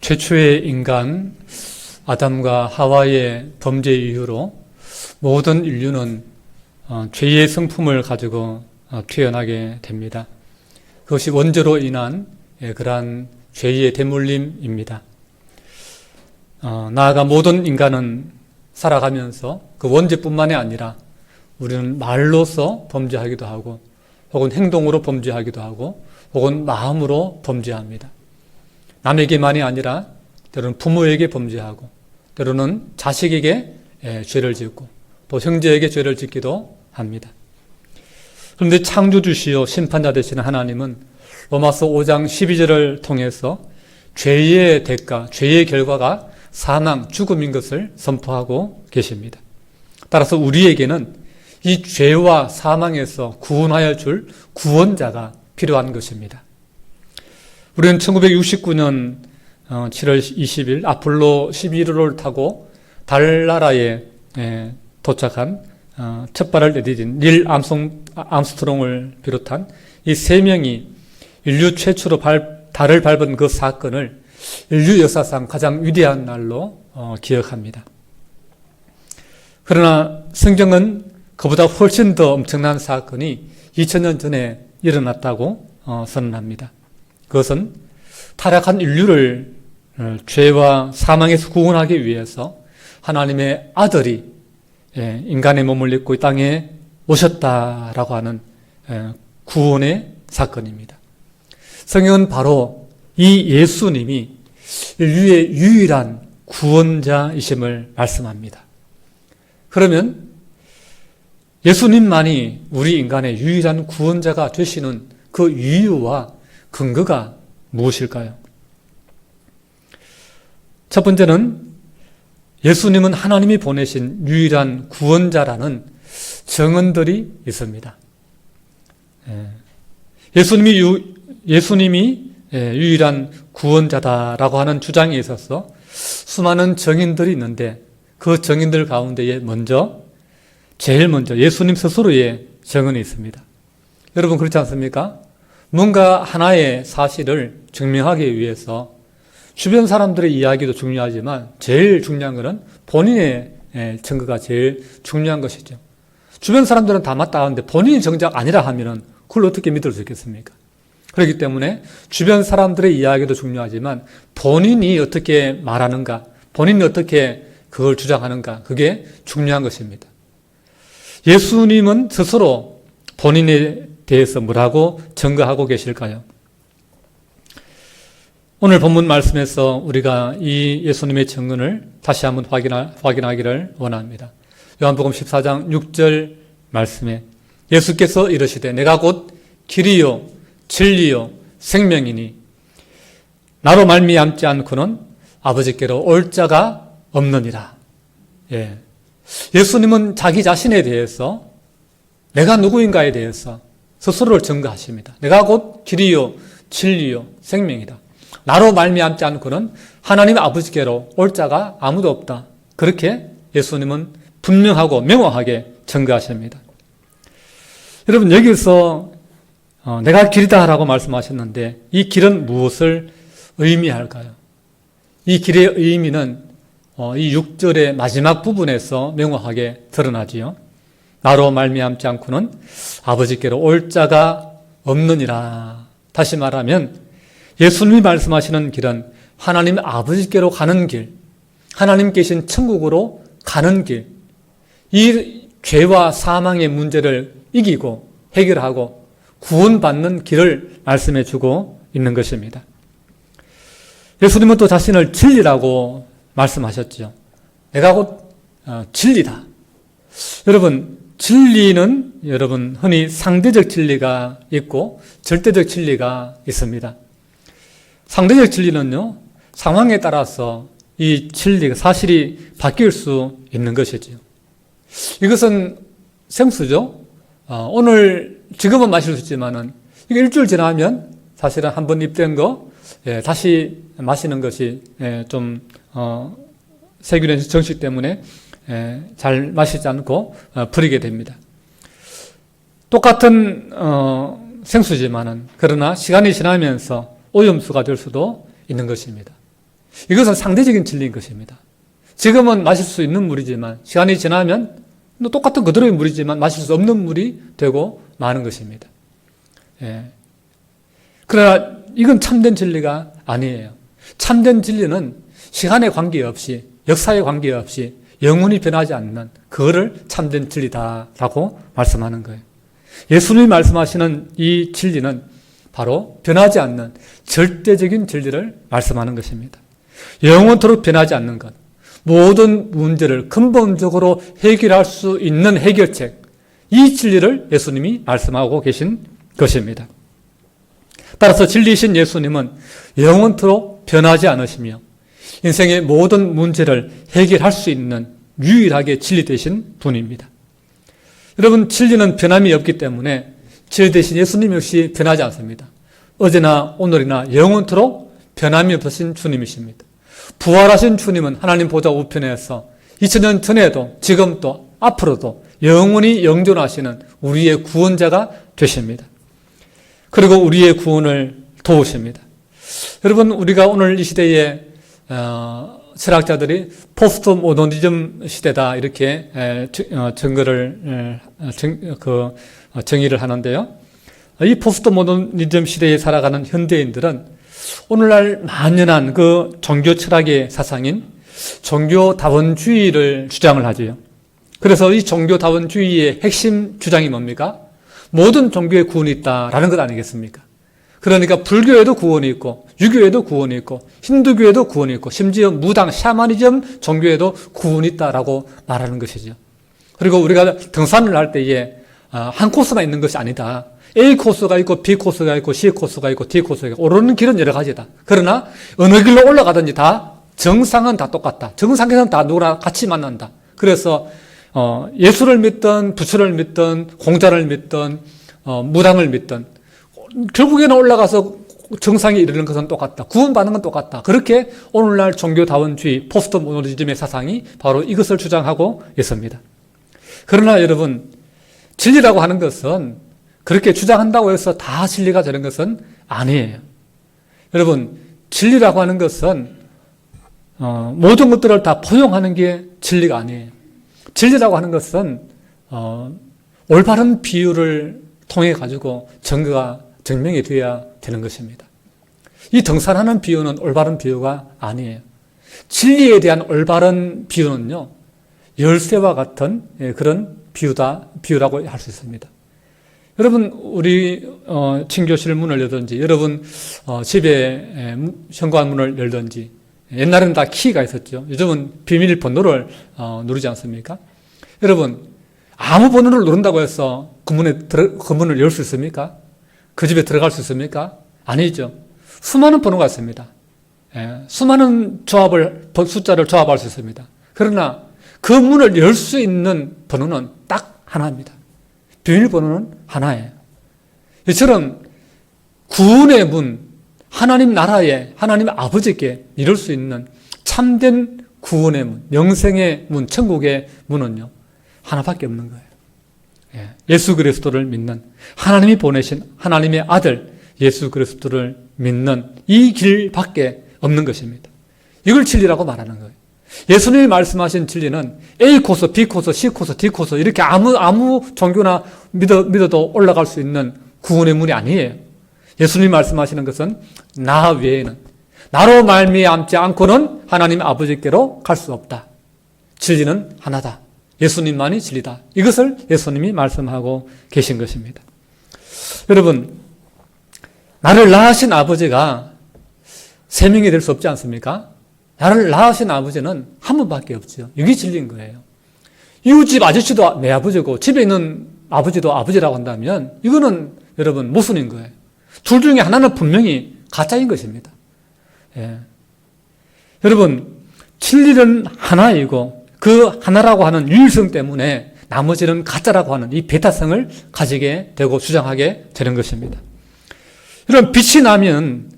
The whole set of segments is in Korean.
최초의 인간 아담과 하와의 범죄 이후로 모든 인류는 죄의 성품을 가지고 태어나게 됩니다. 그것이 원죄로 인한 그러한 죄의 대물림입니다. 나아가 모든 인간은 살아가면서 그 원죄뿐만이 아니라 우리는 말로서 범죄하기도 하고 혹은 행동으로 범죄하기도 하고 혹은 마음으로 범죄합니다. 남에게만이 아니라 때로는 부모에게 범죄하고 때로는 자식에게 죄를 짓고 또 형제에게 죄를 짓기도 합니다. 그런데 창조주시요 심판자 되시는 하나님은 로마서 5장 12절을 통해서 죄의 대가, 죄의 결과가 사망, 죽음인 것을 선포하고 계십니다. 따라서 우리에게는 이 죄와 사망에서 구원하여 줄 구원자가 필요한 것입니다. 우리는 1969년 7월 20일 아폴로 11호를 타고 달나라에 도착한 첫 발을 내디딘 닐 암스트롱을 비롯한 이 세 명이 인류 최초로 달을 밟은 그 사건을 인류 역사상 가장 위대한 날로 기억합니다. 그러나 성경은 그보다 훨씬 더 엄청난 사건이 2000년 전에 일어났다고 선언합니다. 그것은 타락한 인류를 죄와 사망에서 구원하기 위해서 하나님의 아들이 인간의 몸을 입고 이 땅에 오셨다라고 하는 구원의 사건입니다. 성경은 바로 이 예수님이 인류의 유일한 구원자이심을 말씀합니다. 그러면 예수님만이 우리 인간의 유일한 구원자가 되시는 그 이유와 근거가 무엇일까요? 첫 번째는 예수님은 하나님이 보내신 유일한 구원자라는 증언들이 있습니다. 예수님이 유일한 구원자다라고 하는 주장에 있어서 수많은 증인들이 있는데 그 증인들 가운데에 제일 먼저 예수님 스스로의 증언이 있습니다. 여러분 그렇지 않습니까? 뭔가 하나의 사실을 증명하기 위해서 주변 사람들의 이야기도 중요하지만 제일 중요한 것은 본인의 증거가 제일 중요한 것이죠. 주변 사람들은 다 맞다 하는데 본인이 정작 아니라 하면은 그걸 어떻게 믿을 수 있겠습니까? 그렇기 때문에 주변 사람들의 이야기도 중요하지만 본인이 어떻게 말하는가, 본인이 어떻게 그걸 주장하는가, 그게 중요한 것입니다. 예수님은 스스로 본인에 대해서 뭐라고 증거하고 계실까요? 오늘 본문 말씀에서 우리가 이 예수님의 증언을 다시 한번 확인하기를 원합니다. 요한복음 14장 6절 말씀에 예수께서 이르시되 내가 곧 길이요 진리요 생명이니 나로 말미암지 않고는 아버지께로 올 자가 없느니라. 예수님은 자기 자신에 대해서 내가 누구인가에 대해서 스스로를 증거하십니다. 내가 곧 길이요 진리요 생명이다. 나로 말미암지 않고는 하나님 아버지께로 올 자가 아무도 없다. 그렇게 예수님은 분명하고 명확하게 증거하십니다. 여러분 여기서 내가 길이다라고 말씀하셨는데 이 길은 무엇을 의미할까요? 이 길의 의미는 이 6절의 마지막 부분에서 명확하게 드러나지요. 나로 말미암지 않고는 아버지께로 올 자가 없느니라. 다시 말하면 예수님이 말씀하시는 길은 하나님 아버지께로 가는 길, 하나님 계신 천국으로 가는 길, 이 죄와 사망의 문제를 이기고 해결하고 구원받는 길을 말씀해 주고 있는 것입니다. 예수님은 또 자신을 진리라고 말씀하셨죠. 내가 곧 진리다. 여러분, 진리는 흔히 상대적 진리가 있고 절대적 진리가 있습니다. 상대적 진리는요, 상황에 따라서 이 진리가 사실이 바뀔 수 있는 것이지요. 이것은 생수죠. 지금은 마실 수 있지만은 이게 일주일 지나면 사실은 한번 입된 거 다시 마시는 것이 좀 세균의 정식 때문에 잘 마시지 않고 버리게 됩니다. 똑같은 생수지만은 그러나 시간이 지나면서 오염수가 될 수도 있는 것입니다. 이것은 상대적인 진리인 것입니다. 지금은 마실 수 있는 물이지만 시간이 지나면 똑같은 그대로의 물이지만 마실 수 없는 물이 되고 마는 것입니다. 예. 그러나 이건 참된 진리가 아니에요. 참된 진리는 시간에 관계없이, 역사에 관계없이 영원히 변하지 않는 그거를 참된 진리다라고 말씀하는 거예요. 예수님이 말씀하시는 이 진리는 바로 변하지 않는 절대적인 진리를 말씀하는 것입니다. 영원토록 변하지 않는 것, 모든 문제를 근본적으로 해결할 수 있는 해결책, 이 진리를 예수님이 말씀하고 계신 것입니다. 따라서 진리이신 예수님은 영원토록 변하지 않으시며 인생의 모든 문제를 해결할 수 있는 유일하게 진리 되신 분입니다. 여러분, 진리는 변함이 없기 때문에 진리 되신 예수님 역시 변하지 않습니다. 어제나 오늘이나 영원토록 변함이 없으신 주님이십니다. 부활하신 주님은 하나님 보좌 우편에서 2000년 전에도 지금도 앞으로도 영원히 영존하시는 우리의 구원자가 되십니다. 그리고 우리의 구원을 도우십니다. 여러분, 우리가 오늘 이 시대에 철학자들이 포스트 모더니즘 시대다 이렇게 정의를 하는데요. 이 포스트 모더니즘 시대에 살아가는 현대인들은 오늘날 만연한 그 종교 철학의 사상인 종교 다원주의를 주장을 하지요. 그래서 이 종교 다원주의의 핵심 주장이 뭡니까? 모든 종교에 구원이 있다라는 것 아니겠습니까? 그러니까 불교에도 구원이 있고 유교에도 구원이 있고 힌두교에도 구원이 있고 심지어 무당, 샤머니즘 종교에도 구원이 있다라고 말하는 것이죠. 그리고 우리가 등산을 할 때에 한 코스만 있는 것이 아니다. A 코스가 있고 B 코스가 있고 C 코스가 있고 D 코스가 있고 오르는 길은 여러 가지다. 그러나 어느 길로 올라가든지 다 정상은 다 똑같다. 정상에서는 다 누구나 같이 만난다. 그래서 예수를 믿든 부처를 믿든 공자를 믿든 무당을 믿든 결국에는 올라가서 정상에 이르는 것은 똑같다. 구원받는 건 똑같다. 그렇게 오늘날 종교다원주의, 포스트 모더니즘의 사상이 바로 이것을 주장하고 있습니다. 그러나 여러분, 진리라고 하는 것은 그렇게 주장한다고 해서 다 진리가 되는 것은 아니에요. 여러분, 진리라고 하는 것은 모든 것들을 다 포용하는 게 진리가 아니에요. 진리라고 하는 것은 올바른 비유를 통해 가지고 증명이 되어야 되는 것입니다. 이 등산하는 비유는 올바른 비유가 아니에요. 진리에 대한 올바른 비유는요, 열쇠와 같은 그런 비유라고 할 수 있습니다. 여러분, 우리 친교실 문을 열든지, 여러분 집에 현관문을 열든지, 옛날에는 다 키가 있었죠. 요즘은 비밀번호를 누르지 않습니까? 여러분, 아무 번호를 누른다고 해서 그 문을 열 수 있습니까? 그 집에 들어갈 수 있습니까? 아니죠. 수많은 번호가 있습니다. 수많은 숫자를 조합할 수 있습니다. 그러나 그 문을 열 수 있는 번호는 딱 하나입니다. 비밀번호는 하나예요. 이처럼 구원의 문, 하나님 나라에, 하나님 아버지께 이룰 수 있는 참된 구원의 문, 영생의 문, 천국의 문은요, 하나밖에 없는 거예요. 예수 그리스도를 믿는, 하나님이 보내신 하나님의 아들 예수 그리스도를 믿는 이 길밖에 없는 것입니다. 이걸 진리라고 말하는 거예요. 예수님이 말씀하신 진리는 A 코스, B 코스, C 코스, D 코스 이렇게 아무 종교나 믿어도 올라갈 수 있는 구원의 문이 아니에요. 예수님이 말씀하시는 것은 나 외에는, 나로 말미암지 않고는 하나님 아버지께로 갈 수 없다. 진리는 하나다. 예수님만이 진리다. 이것을 예수님이 말씀하고 계신 것입니다. 여러분, 나를 낳으신 아버지가 세 명이 될 수 없지 않습니까? 나를 낳으신 아버지는 한 분밖에 없죠. 이게 진리인 거예요. 이웃집 아저씨도 내 아버지고 집에 있는 아버지도 아버지라고 한다면 이거는 여러분 모순인 거예요. 둘 중에 하나는 분명히 가짜인 것입니다. 여러분, 진리는 하나이고 그 하나라고 하는 유일성 때문에 나머지는 가짜라고 하는 이 배타성을 가지게 되고 주장하게 되는 것입니다. 이런 빛이 나면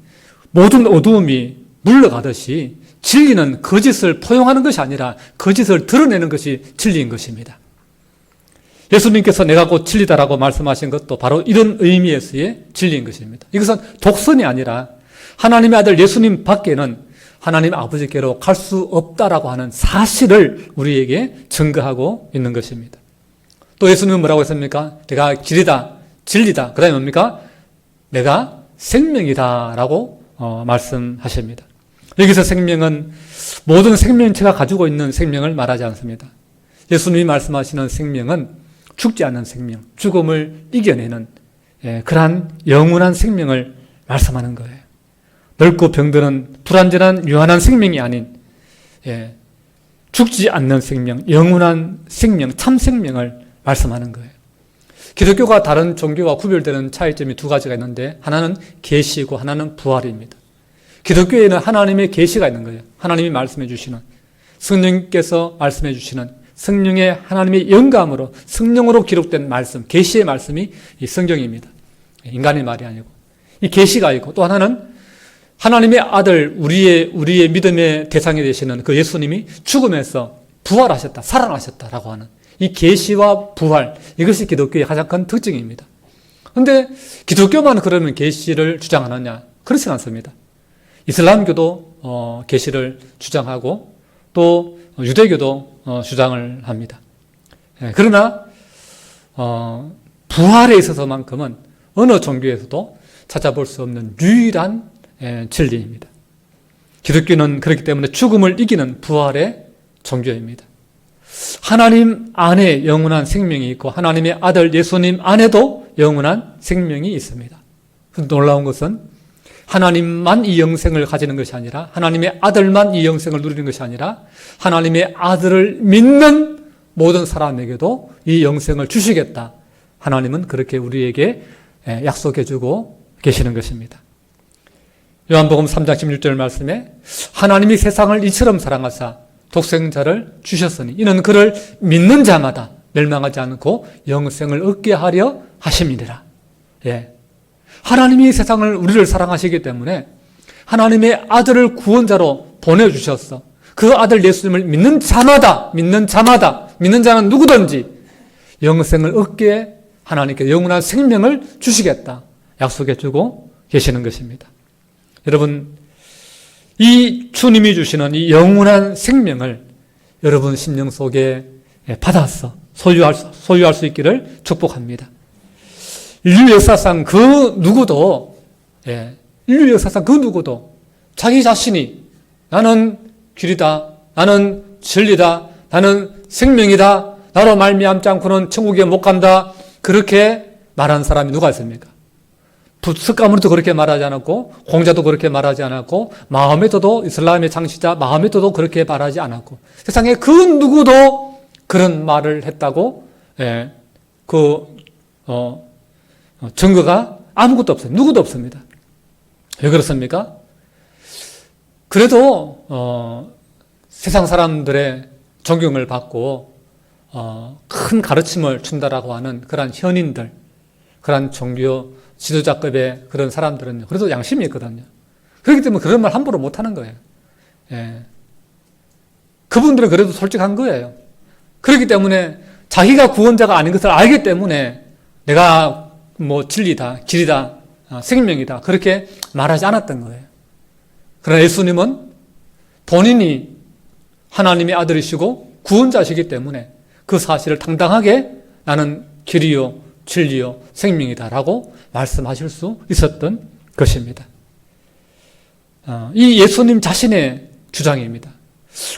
모든 어두움이 물러가듯이 진리는 거짓을 포용하는 것이 아니라 거짓을 드러내는 것이 진리인 것입니다. 예수님께서 내가 곧 진리다라고 말씀하신 것도 바로 이런 의미에서의 진리인 것입니다. 이것은 독선이 아니라 하나님의 아들 예수님 밖에는 하나님 아버지께로 갈 수 없다라고 하는 사실을 우리에게 증거하고 있는 것입니다. 또 예수님은 뭐라고 했습니까? 내가 길이다, 진리다, 그 다음에 뭡니까? 내가 생명이다 라고 말씀하십니다. 여기서 생명은 모든 생명체가 가지고 있는 생명을 말하지 않습니다. 예수님이 말씀하시는 생명은 죽지 않는 생명, 죽음을 이겨내는 그러한 영원한 생명을 말씀하는 거예요. 넓고 병드는 불완전한 유한한 생명이 아닌 죽지 않는 생명, 영원한 생명, 참 생명을 말씀하는 거예요. 기독교가 다른 종교와 구별되는 차이점이 두 가지가 있는데 하나는 계시이고 하나는 부활입니다. 기독교에는 하나님의 계시가 있는 거예요. 하나님이 말씀해 주시는, 성령께서 말씀해 주시는 성령의 하나님의 영감으로 성령으로 기록된 말씀, 계시의 말씀이 이 성경입니다. 인간의 말이 아니고 이 계시가 있고, 또 하나는 하나님의 아들, 우리의 믿음의 대상이 되시는 그 예수님이 죽음에서 부활하셨다, 살아나셨다라고 하는 이 계시와 부활, 이것이 기독교의 가장 큰 특징입니다. 그런데 기독교만 그러면 계시를 주장하느냐? 그렇지 않습니다. 이슬람교도 계시를 주장하고 또 유대교도 주장을 합니다. 그러나 부활에 있어서만큼은 어느 종교에서도 찾아볼 수 없는 유일한 진리입니다. 기독교는 그렇기 때문에 죽음을 이기는 부활의 종교입니다. 하나님 안에 영원한 생명이 있고 하나님의 아들 예수님 안에도 영원한 생명이 있습니다. 놀라운 것은 하나님만 이 영생을 가지는 것이 아니라, 하나님의 아들만 이 영생을 누리는 것이 아니라 하나님의 아들을 믿는 모든 사람에게도 이 영생을 주시겠다. 하나님은 그렇게 우리에게 약속해 주고 계시는 것입니다. 요한복음 3장 16절 말씀에 하나님이 세상을 이처럼 사랑하사 독생자를 주셨으니 이는 그를 믿는 자마다 멸망하지 않고 영생을 얻게 하려 하심이니라. 하나님이 세상을, 우리를 사랑하시기 때문에 하나님의 아들을 구원자로 보내주셨어. 그 아들 예수님을 믿는 자마다, 믿는 자는 누구든지 영생을 얻게 하나님께 영원한 생명을 주시겠다 약속해 주고 계시는 것입니다. 여러분, 이 주님이 주시는 이 영원한 생명을 여러분 심령 속에 받아서 소유할 수 있기를 축복합니다. 인류 역사상 그 누구도 자기 자신이 나는 길이다, 나는 진리다, 나는 생명이다, 나로 말미암지 않고는 천국에 못 간다, 그렇게 말한 사람이 누가 있습니까? 습관으로도 그렇게 말하지 않았고, 공자도 그렇게 말하지 않았고, 마호메트도, 이슬람의 장시자 마호메트도 그렇게 말하지 않았고, 세상에 그 누구도 그런 말을 했다고 증거가 아무것도 없어요. 누구도 없습니다. 왜 그렇습니까? 그래도 세상 사람들의 존경을 받고 큰 가르침을 준다라고 하는 그런 현인들, 그런 종교 지도자급의 그런 사람들은 그래도 양심이 있거든요. 그렇기 때문에 그런 말 함부로 못하는 거예요. 그분들은 그래도 솔직한 거예요. 그렇기 때문에 자기가 구원자가 아닌 것을 알기 때문에 내가 뭐 진리다, 길이다, 생명이다 그렇게 말하지 않았던 거예요. 그러나 예수님은 본인이 하나님의 아들이시고 구원자시기 때문에 그 사실을 당당하게 나는 길이요, 진리요, 생명이다라고 말씀하실 수 있었던 것입니다. 이 예수님 자신의 주장입니다.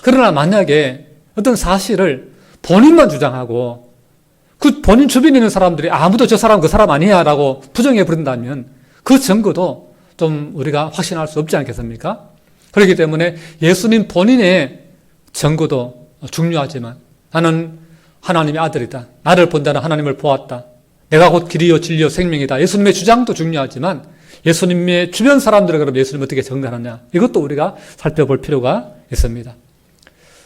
그러나 만약에 어떤 사실을 본인만 주장하고 그 본인 주변에 있는 사람들이 아무도 저 사람 그 사람 아니야 라고 부정해 버린다면 그 증거도 좀 우리가 확신할 수 없지 않겠습니까? 그렇기 때문에 예수님 본인의 증거도 중요하지만 나는 하나님의 아들이다, 나를 본다는 하나님을 보았다, 내가 곧 길이요 진리요 생명이다, 예수님의 주장도 중요하지만 예수님의 주변 사람들은 그럼 예수님 어떻게 증거하느냐, 이것도 우리가 살펴볼 필요가 있습니다.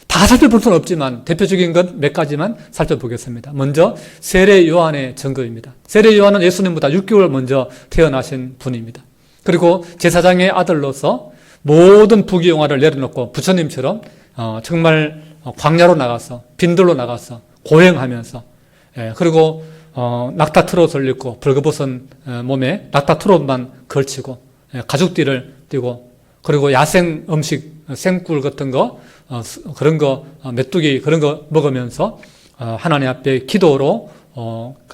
다 살펴볼 수는 없지만 대표적인 것 몇 가지만 살펴보겠습니다. 먼저 세례 요한의 증거입니다. 세례 요한은 예수님보다 6개월 먼저 태어나신 분입니다. 그리고 제사장의 아들로서 모든 부귀영화를 내려놓고 부처님처럼 정말 광야로 나가서 빈들로 나가서 고행하면서 그리고 낙타 트롯을 입고 벌거벗은 몸에 낙타 트롯만 걸치고 가죽띠를 띠고 그리고 야생 음식 생꿀 같은 거, 그런 거, 메뚜기 그런 거 먹으면서 하나님 앞에 기도로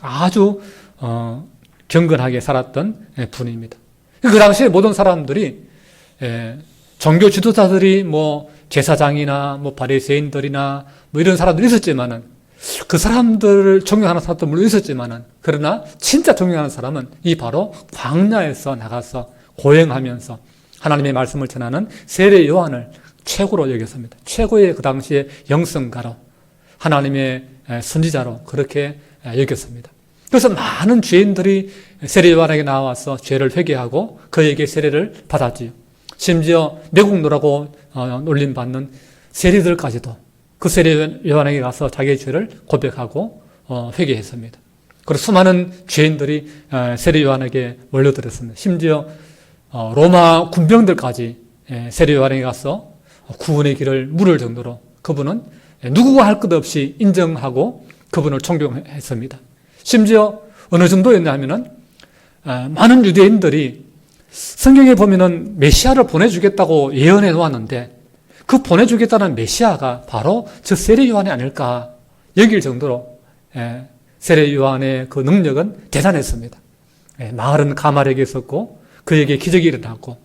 아주 경건하게 살았던 분입니다. 그 당시에 모든 사람들이 종교 지도자들이 뭐 제사장이나 뭐 바리새인들이나 뭐 이런 사람들이 있었지만은 그 사람들을 존경하는 사람도 물론 있었지만은 그러나 진짜 존경하는 사람은 이 바로 광야에서 나가서 고행하면서 하나님의 말씀을 전하는 세례 요한을 최고로 여겼습니다. 최고의 그 당시에 영성가로 하나님의 선지자로 그렇게 여겼습니다. 그래서 많은 죄인들이 세례 요한에게 나와서 죄를 회개하고 그에게 세례를 받았지요. 심지어 매국노라고 놀림받는 세리들까지도 그 세례 요한에게 가서 자기의 죄를 고백하고 회개했습니다. 그리고 수많은 죄인들이 세례 요한에게 몰려들었습니다. 심지어 로마 군병들까지 세례 요한에게 가서 구원의 길을 물을 정도로 그분은 누구가 할 것 없이 인정하고 그분을 존경했습니다. 심지어 어느 정도였냐 하면은 많은 유대인들이 성경에 보면은 메시아를 보내주겠다고 예언해 놓았는데 그 보내주겠다는 메시아가 바로 저 세례 요한이 아닐까 여길 정도로 세례 요한의 그 능력은 대단했습니다. 마을은 가말에게 있었고 그에게 기적이 일어났고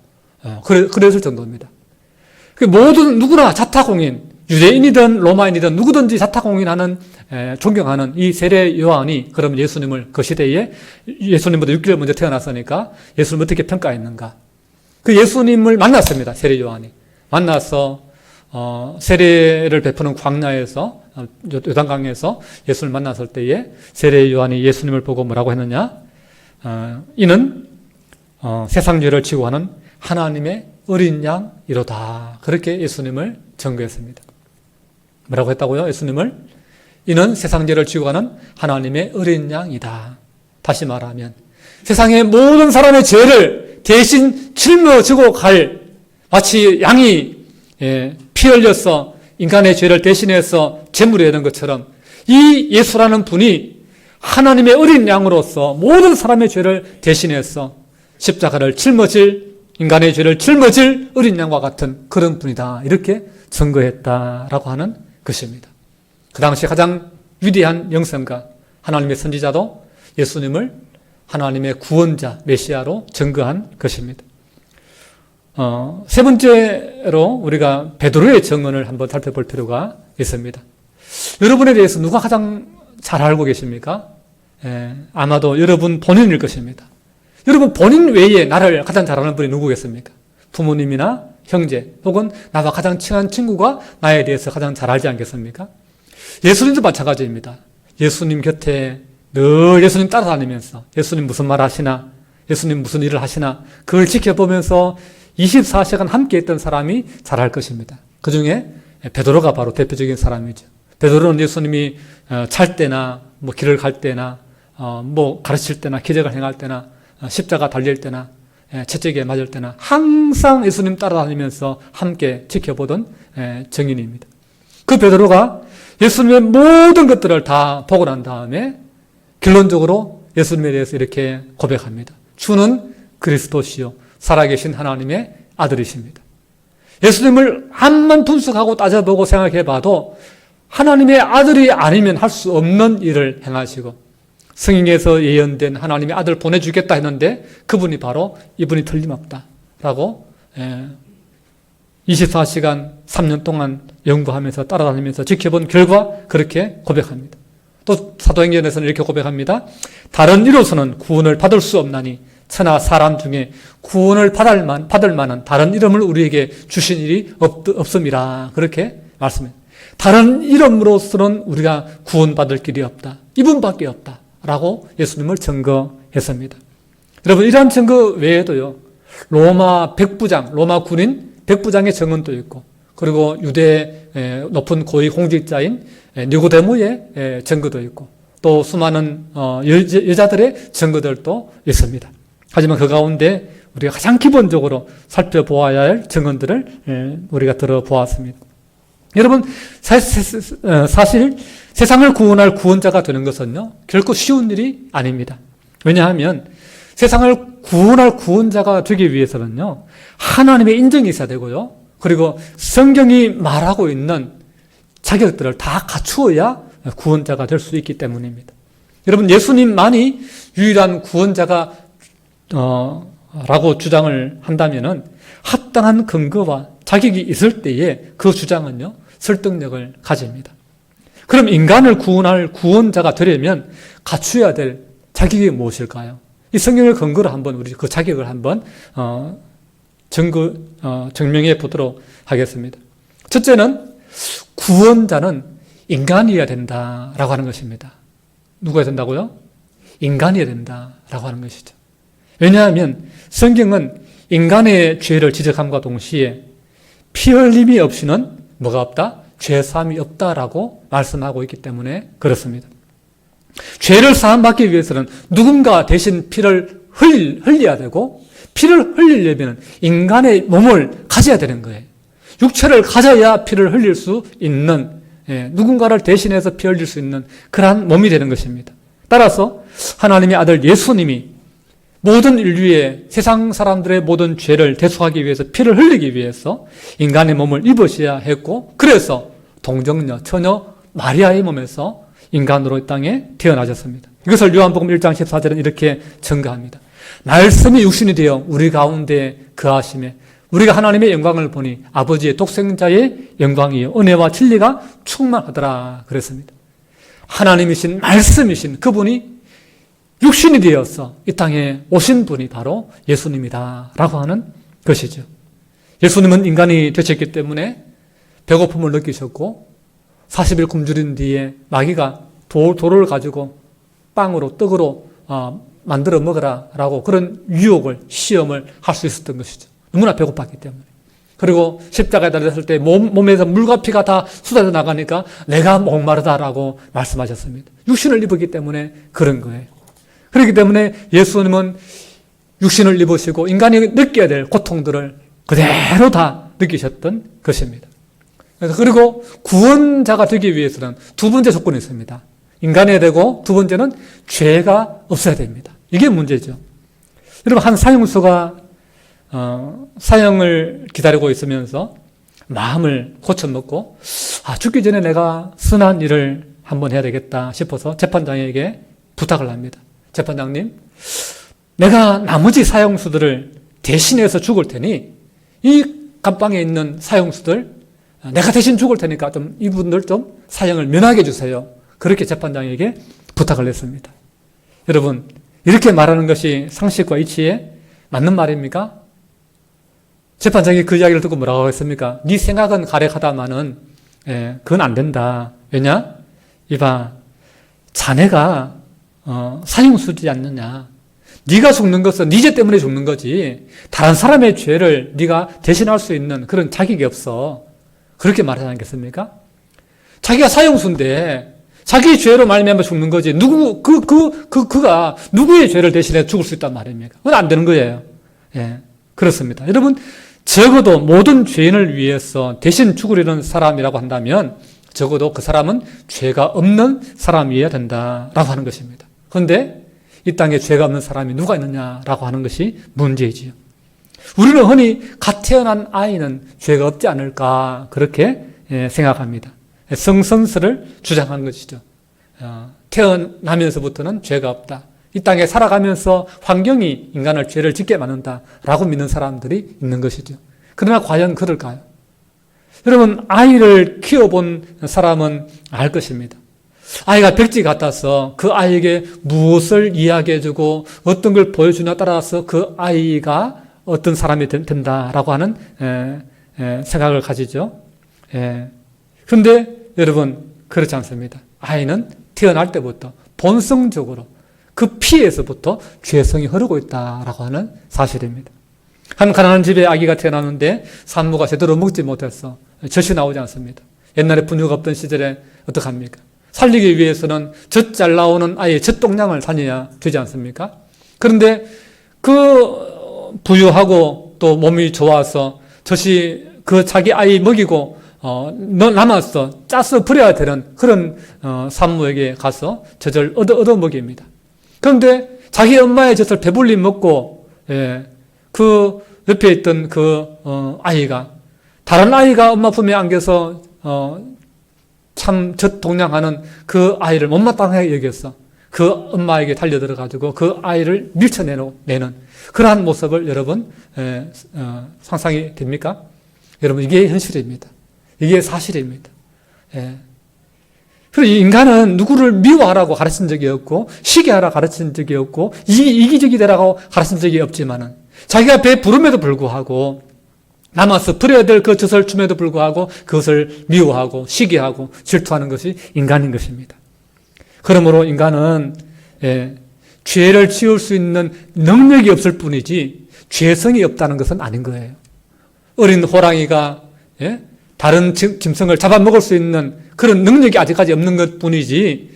그랬을 정도입니다. 모든 누구나 자타공인 유대인이든 로마인이든 누구든지 자타공인하는 존경하는 이 세례 요한이 그럼 예수님을 그 시대에 예수님보다 6개월 먼저 태어났으니까 예수님을 어떻게 평가했는가? 그 예수님을 만났습니다. 세례 요한이 만나서 세례를 베푸는 광야에서 요단강에서 예수를 만났을 때에 세례 요한이 예수님을 보고 뭐라고 했느냐? 이는 세상 죄를 지고 가는 하나님의 어린 양이로다. 그렇게 예수님을 증거했습니다. 뭐라고 했다고요? 예수님을 이는 세상 죄를 지고 가는 하나님의 어린 양이다. 다시 말하면 세상의 모든 사람의 죄를 대신 짊어지고 갈 마치 양이 피 흘려서 인간의 죄를 대신해서 제물이 되는 것처럼 이 예수라는 분이 하나님의 어린 양으로서 모든 사람의 죄를 대신해서 십자가를 짊어질 인간의 죄를 짊어질 어린 양과 같은 그런 분이다. 이렇게 증거했다라고 하는 것입니다. 그 당시 가장 위대한 영성가 하나님의 선지자도 예수님을 하나님의 구원자 메시아로 증거한 것입니다. 세 번째로 우리가 베드로의 증언을 한번 살펴볼 필요가 있습니다. 여러분에 대해서 누가 가장 잘 알고 계십니까? 아마도 여러분 본인일 것입니다. 여러분 본인 외에 나를 가장 잘 아는 분이 누구겠습니까? 부모님이나 형제 혹은 나와 가장 친한 친구가 나에 대해서 가장 잘 알지 않겠습니까? 예수님도 마찬가지입니다. 예수님 곁에 늘 예수님 따라다니면서 예수님 무슨 말 하시나 예수님 무슨 일을 하시나 그걸 지켜보면서 24시간 함께 있던 사람이 잘 알 것입니다. 그 중에 베드로가 바로 대표적인 사람이죠. 베드로는 예수님이 잘 때나 뭐 길을 갈 때나 뭐 가르칠 때나 기적을 행할 때나 십자가 달릴 때나 채찍에 맞을 때나 항상 예수님 따라다니면서 함께 지켜보던 증인입니다. 그 베드로가 예수님의 모든 것들을 다 보고 난 다음에 결론적으로 예수님에 대해서 이렇게 고백합니다. 주는 그리스도시요 살아계신 하나님의 아들이십니다. 예수님을 암만 분석하고 따져보고 생각해봐도 하나님의 아들이 아니면 할 수 없는 일을 행하시고 성경에서 예언된 하나님의 아들 보내주겠다 했는데 그분이 바로 이분이 틀림없다라고 24시간 3년 동안 연구하면서 따라다니면서 지켜본 결과 그렇게 고백합니다. 또 사도행전에서는 이렇게 고백합니다. 다른 이로서는 구원을 받을 수 없나니 천하 사람 중에 구원을 받을 만한 다른 이름을 우리에게 주신 일이 없음이라 그렇게 말씀해요. 다른 이름으로서는 우리가 구원받을 길이 없다. 이분밖에 없다. 라고 예수님을 증거했습니다. 여러분 이러한 증거 외에도요. 로마 백부장, 로마 군인 백부장의 증언도 있고 그리고 유대 높은 고위 공직자인 니고데모의 증거도 있고 또 수많은 여자들의 증거들도 있습니다. 하지만 그 가운데 우리가 가장 기본적으로 살펴보아야 할 증언들을 우리가 들어보았습니다. 여러분 사실 세상을 구원할 구원자가 되는 것은요 결코 쉬운 일이 아닙니다. 왜냐하면 세상을 구원할 구원자가 되기 위해서는요 하나님의 인정이 있어야 되고요 그리고 성경이 말하고 있는 자격들을 다 갖추어야 구원자가 될 수 있기 때문입니다. 여러분, 예수님만이 유일한 구원자가 라고 주장을 한다면은 합당한 근거와 자격이 있을 때에 그 주장은요, 설득력을 가집니다. 그럼 인간을 구원할 구원자가 되려면 갖추어야 될 자격이 무엇일까요? 이 성경을 근거로 한번 우리 그 자격을 한번 증명해 보도록 하겠습니다. 첫째는 구원자는 인간이어야 된다라고 하는 것입니다. 누가 된다고요? 인간이어야 된다라고 하는 것이죠. 왜냐하면 성경은 인간의 죄를 지적함과 동시에 피 흘림이 없이는 뭐가 없다? 죄사함이 없다라고 말씀하고 있기 때문에 그렇습니다. 죄를 사함받기 위해서는 누군가 대신 피를 흘려야 되고, 피를 흘리려면 인간의 몸을 가져야 되는 거예요. 육체를 가져야 피를 흘릴 수 있는, 누군가를 대신해서 피 흘릴 수 있는 그러한 몸이 되는 것입니다. 따라서 하나님의 아들 예수님이 모든 인류의, 세상 사람들의 모든 죄를 대속하기 위해서, 피를 흘리기 위해서 인간의 몸을 입으셔야 했고, 그래서 동정녀, 처녀 마리아의 몸에서 인간으로 이 땅에 태어나셨습니다. 이것을 요한복음 1장 14절은 이렇게 증거합니다. 말씀이 육신이 되어 우리 가운데 거하심에 우리가 하나님의 영광을 보니 아버지의 독생자의 영광이요 은혜와 진리가 충만하더라 그랬습니다. 하나님이신 말씀이신 그분이 육신이 되어서 이 땅에 오신 분이 바로 예수님이다 라고 하는 것이죠. 예수님은 인간이 되셨기 때문에 배고픔을 느끼셨고 40일 굶주린 뒤에 마귀가 돌을 가지고 빵으로 떡으로 만들어 먹으라 라고 그런 유혹을, 시험을 할 수 있었던 것이죠. 너무나 배고팠기 때문에. 그리고 십자가에 달렸을 때 몸에서 물과 피가 다 쏟아져 나가니까 내가 목마르다라고 말씀하셨습니다. 육신을 입었기 때문에 그런 거예요. 그렇기 때문에 예수님은 육신을 입으시고 인간이 느껴야 될 고통들을 그대로 다 느끼셨던 것입니다. 그리고 구원자가 되기 위해서는 두 번째 조건이 있습니다. 인간이 되고 두 번째는 죄가 없어야 됩니다. 이게 문제죠. 여러분, 한 사형수가 사형을 기다리고 있으면서 마음을 고쳐먹고 죽기 전에 내가 선한 일을 한번 해야 되겠다 싶어서 재판장에게 부탁을 합니다. 재판장님, 내가 나머지 사형수들을 대신해서 죽을 테니 이 감방에 있는 사형수들 내가 대신 죽을 테니까 좀 이분들 좀 사형을 면하게 해주세요. 그렇게 재판장에게 부탁을 했습니다. 여러분, 이렇게 말하는 것이 상식과 이치에 맞는 말입니까? 재판장이 그 이야기를 듣고 뭐라고 했습니까? 네 생각은 가력하다마는 그건 안 된다. 왜냐? 이봐, 자네가 사형수지 않느냐? 네가 죽는 것은 네 죄 때문에 죽는 거지 다른 사람의 죄를 네가 대신할 수 있는 그런 자격이 없어. 그렇게 말하지 않겠습니까? 자기가 사형수인데 자기 죄로 말미암아 죽는 거지 그가 누구의 죄를 대신해 죽을 수 있단 말입니까? 그건 안 되는 거예요. 예, 그렇습니다. 여러분, 적어도 모든 죄인을 위해서 대신 죽으려는 사람이라고 한다면 적어도 그 사람은 죄가 없는 사람이어야 된다라고 하는 것입니다. 그런데 이 땅에 죄가 없는 사람이 누가 있느냐라고 하는 것이 문제이지요. 우리는 흔히 갓 태어난 아이는 죄가 없지 않을까 그렇게 생각합니다. 성선설을 주장하는 것이죠. 태어나면서부터는 죄가 없다. 이 땅에 살아가면서 환경이 인간을 죄를 짓게 만든다라고 믿는 사람들이 있는 것이죠. 그러나 과연 그럴까요? 여러분, 아이를 키워본 사람은 알 것입니다. 아이가 백지 같아서 그 아이에게 무엇을 이야기해주고 어떤 걸 보여주냐에 따라서 그 아이가 어떤 사람이 된다라고 하는 생각을 가지죠. 그런데 여러분, 그렇지 않습니다. 아이는 태어날 때부터 본성적으로 그 피에서부터 죄성이 흐르고 있다라고 하는 사실입니다. 한 가난한 집에 아기가 태어나는데 산모가 제대로 먹지 못해서 젖이 나오지 않습니다. 옛날에 분유가 없던 시절에 어떡합니까? 살리기 위해서는 젖 잘 나오는 아이의 젖동량을 다녀야 되지 않습니까? 그런데 그 부유하고 또 몸이 좋아서 젖이 그 자기 아이 먹이고 남아서 짜서 버려야 되는 그런 산모에게 가서 젖을 얻어 먹입니다. 그런데 자기 엄마의 젖을 배불리 먹고 그 옆에 있던 그 아이가 다른 아이가 엄마 품에 안겨서 참 젖동냥하는 그 아이를 못마땅하게 여겼어. 그 엄마에게 달려들어가지고 그 아이를 밀쳐내는 그러한 모습을 여러분 상상이 됩니까? 여러분 이게 현실입니다. 이게 사실입니다. 그리고 인간은 누구를 미워하라고 가르친 적이 없고 시기하라 가르친 적이 없고 이기적이 되라고 가르친 적이 없지만은 자기가 배부름에도 불구하고 남아서 부려야 될 그 젖을 줌에도 불구하고 그것을 미워하고 시기하고 질투하는 것이 인간인 것입니다. 그러므로 인간은 죄를 지을 수 있는 능력이 없을 뿐이지 죄성이 없다는 것은 아닌 거예요. 어린 호랑이가 다른 짐승을 잡아먹을 수 있는 그런 능력이 아직까지 없는 것 뿐이지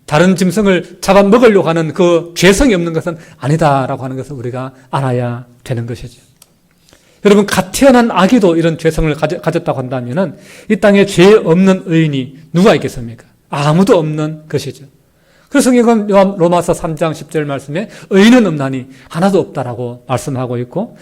다른 짐승을 잡아먹으려고 하는 그 죄성이 없는 것은 아니다라고 하는 것을 우리가 알아야 되는 것이죠. 여러분 갓 태어난 아기도 이런 죄성을 가졌다고 한다면 이 땅에 죄 없는 의인이 누가 있겠습니까? 아무도 없는 것이죠. 그래서 성경은 로마서 3장 10절 말씀에 의인은 없나니 하나도 없다라고 말씀하고 있고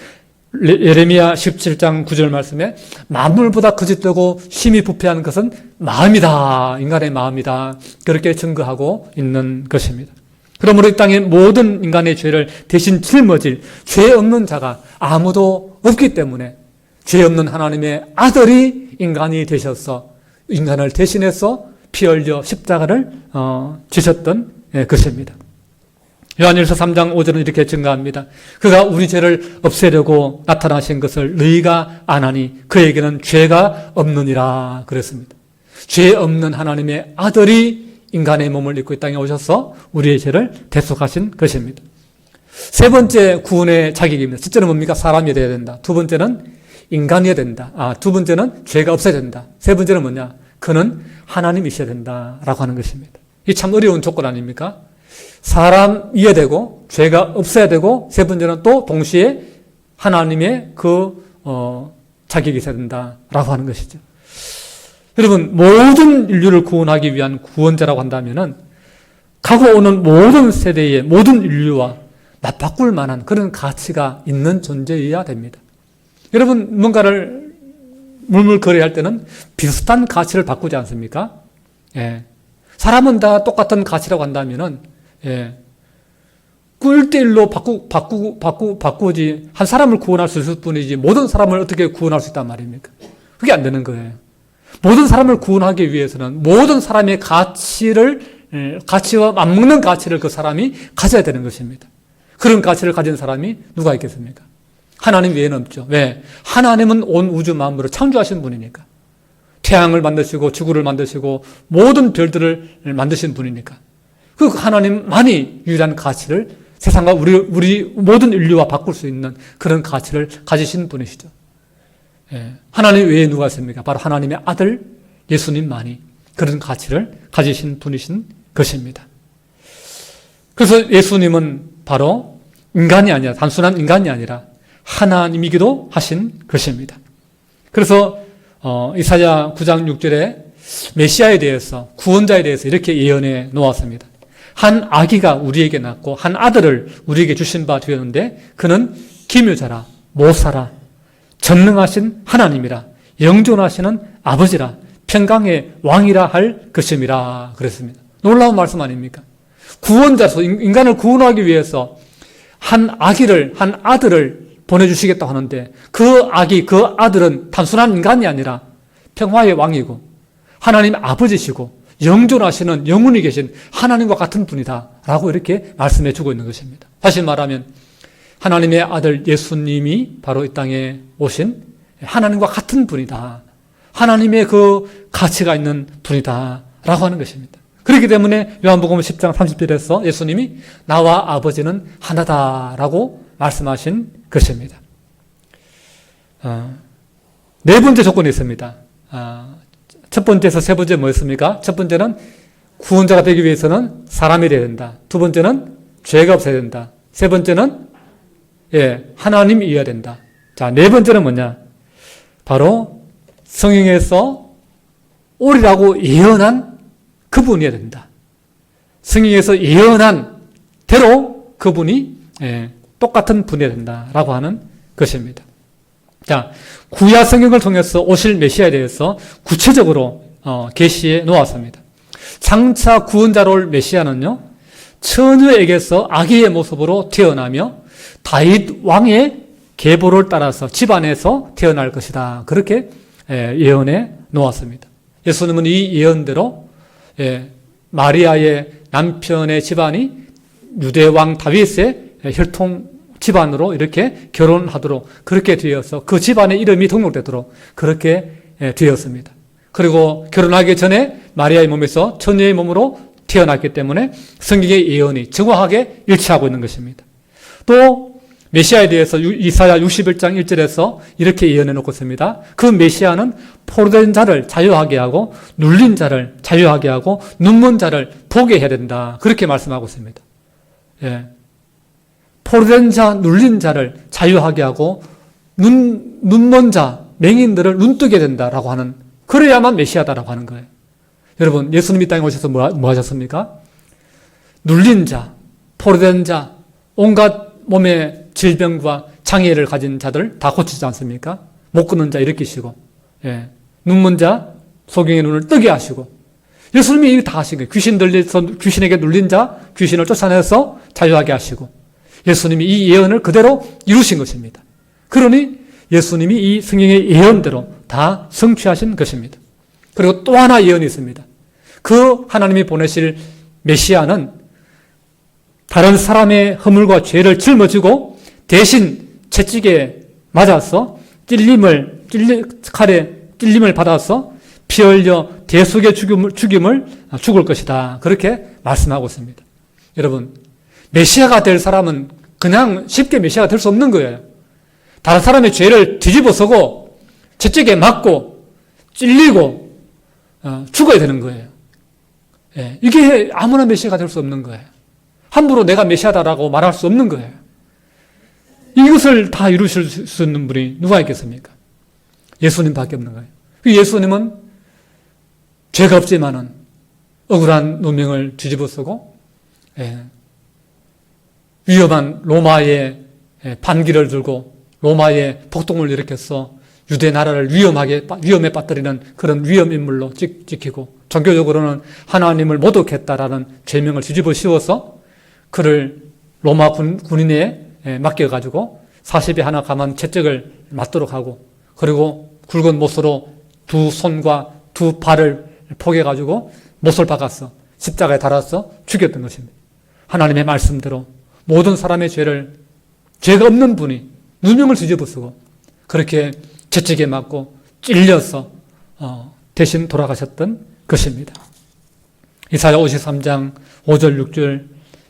예레미야 17장 9절 말씀에 만물보다 거짓되고 심히 부패한 것은 마음이다. 인간의 마음이다. 그렇게 증거하고 있는 것입니다. 그러므로 이 땅의 모든 인간의 죄를 대신 짊어질 죄 없는 자가 아무도 없기 때문에 죄 없는 하나님의 아들이 인간이 되셔서 인간을 대신해서 피 흘려 십자가를 지셨던 것입니다. 요한일서 3장 5절은 이렇게 증가합니다. 그가 우리 죄를 없애려고 나타나신 것을 너희가 아나니 그에게는 죄가 없느니라 그랬습니다. 죄 없는 하나님의 아들이 인간의 몸을 입고 이 땅에 오셔서 우리의 죄를 대속하신 것입니다. 세 번째 구원의 자격입니다. 첫째는 뭡니까? 사람이 되어야 된다. 두 번째는 인간이어야 된다. 두 번째는 죄가 없어야 된다. 세 번째는 뭐냐? 그는 하나님이셔야 된다라고 하는 것입니다. 이 참 어려운 조건 아닙니까? 사람이어야 되고 죄가 없어야 되고 세 번째는 또 동시에 하나님의 자격이 있어야 된다라고 하는 것이죠. 여러분 모든 인류를 구원하기 위한 구원자라고 한다면은 가고 오는 모든 세대의 모든 인류와 맞바꿀 만한 그런 가치가 있는 존재여야 됩니다. 여러분 뭔가를 물물거래할 때는 비슷한 가치를 바꾸지 않습니까? 사람은 다 똑같은 가치라고 한다면은 꿀대일로 바꾸지 한 사람을 구원할 수 있을 뿐이지 모든 사람을 어떻게 구원할 수 있단 말입니까? 그게 안 되는 거예요. 모든 사람을 구원하기 위해서는 모든 사람의 가치와 맞먹는 가치를 그 사람이 가져야 되는 것입니다. 그런 가치를 가진 사람이 누가 있겠습니까? 하나님 외에는 없죠. 왜? 하나님은 온 우주 만물을 창조하신 분이니까. 태양을 만드시고 지구를 만드시고 모든 별들을 만드신 분이니까. 그 하나님만이 유일한 가치를 세상과 우리 모든 인류와 바꿀 수 있는 그런 가치를 가지신 분이시죠. 하나님 외에 누가 있습니까? 바로 하나님의 아들 예수님만이 그런 가치를 가지신 분이신 것입니다. 그래서 예수님은 바로 인간이 아니라 단순한 인간이 아니라 하나님이기도 하신 것입니다. 그래서 이사야 9장 6절에 메시아에 대해서 구원자에 대해서 이렇게 예언해 놓았습니다. 한 아기가 우리에게 낳고 한 아들을 우리에게 주신 바 되었는데 그는 기묘자라 모사라 전능하신 하나님이라 영존하시는 아버지라 평강의 왕이라 할 것임이라 그랬습니다. 놀라운 말씀 아닙니까? 구원자로서 인간을 구원하기 위해서 한 아들을 보내주시겠다고 하는데 그 아들은 단순한 인간이 아니라 평화의 왕이고 하나님 아버지시고 영존하시는 영원히 계신 하나님과 같은 분이다 라고 이렇게 말씀해 주고 있는 것입니다. 다시 말하면 하나님의 아들 예수님이 바로 이 땅에 오신 하나님과 같은 분이다. 하나님의 그 가치가 있는 분이다 라고 하는 것입니다. 그렇기 때문에 요한복음 10장 30절에서 예수님이 나와 아버지는 하나다라고 말씀하신 것입니다. 네 번째 조건이 있습니다. 첫 번째에서 세 번째 뭐였습니까? 첫 번째는 구원자가 되기 위해서는 사람이 되어야 된다. 두 번째는 죄가 없어야 된다. 세 번째는 하나님이어야 된다. 자, 네 번째는 뭐냐? 바로 성경에서 오리라고 예언한 그분이어야 된다. 성경에서 예언한 대로 그분이 똑같은 분이어야 된다라고 하는 것입니다. 자, 구약 성경을 통해서 오실 메시아에 대해서 구체적으로 계시해 놓았습니다. 장차 구원자로 올 메시아는요, 처녀에게서 아기의 모습으로 태어나며 다윗 왕의 계보를 따라서 집안에서 태어날 것이다. 그렇게 예언해 놓았습니다. 예수님은 이 예언대로 마리아의 남편의 집안이 유대왕 다윗의 혈통 집안으로 이렇게 결혼하도록 그렇게 되어서 그 집안의 이름이 등록되도록 그렇게 되었습니다. 그리고 결혼하기 전에 마리아의 몸에서 처녀의 몸으로 태어났기 때문에 성경의 예언이 정확하게 일치하고 있는 것입니다. 또 메시아에 대해서 이사야 61장 1절에서 이렇게 예언해 놓고 있습니다. 그 메시아는 포로된 자를 자유하게 하고 눌린 자를 자유하게 하고 눈먼 자를 보게 해야 된다. 그렇게 말씀하고 있습니다. 포로된 자, 눌린 자를 자유하게 하고 눈먼 자, 맹인들을 눈뜨게 된다라고 하는, 그래야만 메시아다라고 하는 거예요. 여러분, 예수님이 이 땅에 오셔서 뭐 하셨습니까? 눌린 자, 포로된 자, 온갖 몸의 질병과 장애를 가진 자들 다 고치지 않습니까? 못 걷는 자 일으키시고, 눈먼 자, 소경의 눈을 뜨게 하시고, 예수님이 이거 다 하신 거예요. 귀신에게 눌린 자, 귀신을 쫓아내서 자유하게 하시고, 예수님이 이 예언을 그대로 이루신 것입니다. 그러니 예수님이 이 성경의 예언대로 다 성취하신 것입니다. 그리고 또 하나 예언이 있습니다. 그 하나님이 보내실 메시아는 다른 사람의 허물과 죄를 짊어지고 대신 채찍에 맞아서 칼에 찔림을 받아서 피 흘려 대속의 죽임을 죽을 것이다. 그렇게 말씀하고 있습니다. 여러분, 메시아가 될 사람은 그냥 쉽게 메시아가 될 수 없는 거예요. 다른 사람의 죄를 뒤집어서고 채찍에 맞고 찔리고 죽어야 되는 거예요. 이게 아무나 메시아가 될 수 없는 거예요. 함부로 내가 메시아다라고 말할 수 없는 거예요. 이것을 다 이루실 수 있는 분이 누가 있겠습니까? 예수님밖에 없는 거예요. 예수님은 죄가 없지만은 억울한 누명을 뒤집어 쓰고 위험한 로마의 반기를 들고 로마의 폭동을 일으켜서 유대 나라를 위험에 빠뜨리는 그런 위험 인물로 찍히고, 종교적으로는 하나님을 모독했다라는 죄명을 뒤집어 씌워서 그를 로마 군인에 맡겨가지고 40에 하나 감한 채찍을 맞도록 하고, 그리고 굵은 못으로 두 손과 두 발을 포개가지고 못을 박아서 십자가에 달아서 죽였던 것입니다. 하나님의 말씀대로 모든 사람의 죄가 없는 분이 누명을 뒤집어 쓰고 그렇게 채찍에 맞고 찔려서 대신 돌아가셨던 것입니다. 이사야 53장 5절 6절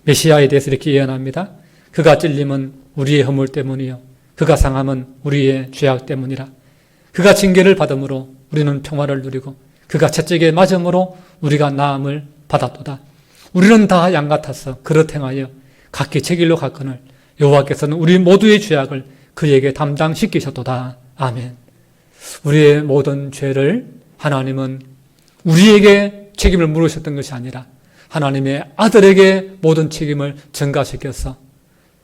메시아에 대해서 이렇게 예언합니다. 그가 찔림은 우리의 허물 때문이요 그가 상함은 우리의 죄악 때문이라. 그가 징계를 받음으로 우리는 평화를 누리고 그가 채찍에 맞음으로 우리가 나음을 받았도다. 우리는 다 양 같아서 그릇 행하여 각기 제 길로 갔거늘 여호와께서는 우리 모두의 죄악을 그에게 담당시키셨도다. 아멘. 우리의 모든 죄를 하나님은 우리에게 책임을 물으셨던 것이 아니라 하나님의 아들에게 모든 책임을 전가시켜서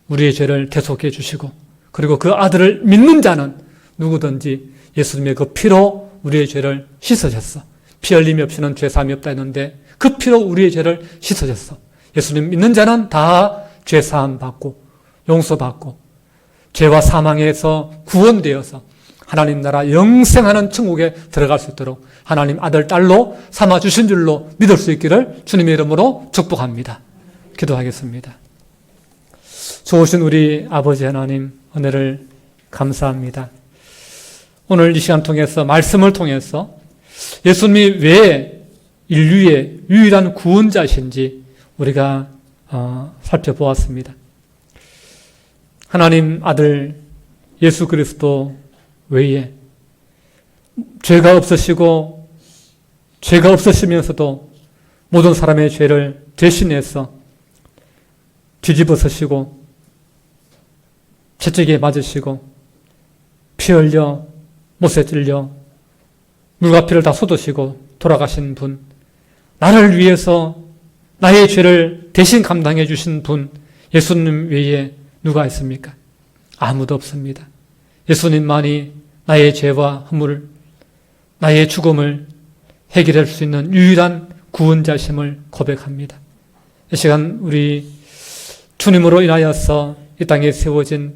우리의 죄를 대속해 주시고, 그리고 그 아들을 믿는 자는 누구든지 예수님의 그 피로 우리의 죄를 씻으셨어. 피 흘림이 없이는 죄 사함이 없다 했는데 그 피로 우리의 죄를 씻으셨어. 예수님 믿는 자는 다 죄 사함 받고 용서받고 죄와 사망에서 구원되어서 하나님 나라 영생하는 천국에 들어갈 수 있도록 하나님 아들, 딸로 삼아주신 줄로 믿을 수 있기를 주님의 이름으로 축복합니다. 기도하겠습니다. 좋으신 우리 아버지 하나님, 은혜를 감사합니다. 오늘 이 시간 통해서 말씀을 통해서 예수님이 왜 인류의 유일한 구원자이신지 우리가 살펴보았습니다. 하나님 아들 예수 그리스도 외에 죄가 없으시면서도 모든 사람의 죄를 대신해서 뒤집어 쓰시고 채찍에 맞으시고 피 흘려 못에 찔려 물과 피를 다 쏟으시고 돌아가신 분, 나를 위해서 나의 죄를 대신 감당해 주신 분, 예수님 외에 누가 있습니까? 아무도 없습니다. 예수님만이 나의 죄와 허물, 나의 죽음을 해결할 수 있는 유일한 구원자심을 고백합니다. 이 시간 우리 주님으로 인하여서 이 땅에 세워진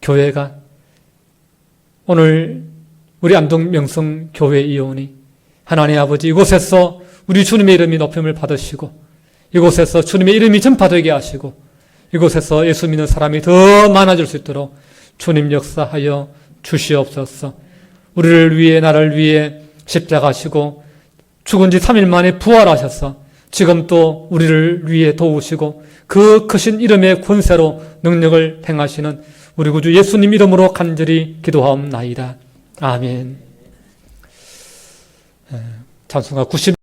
교회가 오늘 우리 안동 명성교회 이오니 하나님 아버지 이곳에서 우리 주님의 이름이 높임을 받으시고 이곳에서 주님의 이름이 전파되게 하시고 이곳에서 예수 믿는 사람이 더 많아질 수 있도록 주님 역사하여 주시옵소서. 우리를 위해 나를 위해 십자가시고 죽은 지 3일 만에 부활하셔서 지금 또 우리를 위해 도우시고 그 크신 이름의 권세로 능력을 행하시는 우리 구주 예수님 이름으로 간절히 기도하옵나이다. 아멘. 찬송가 90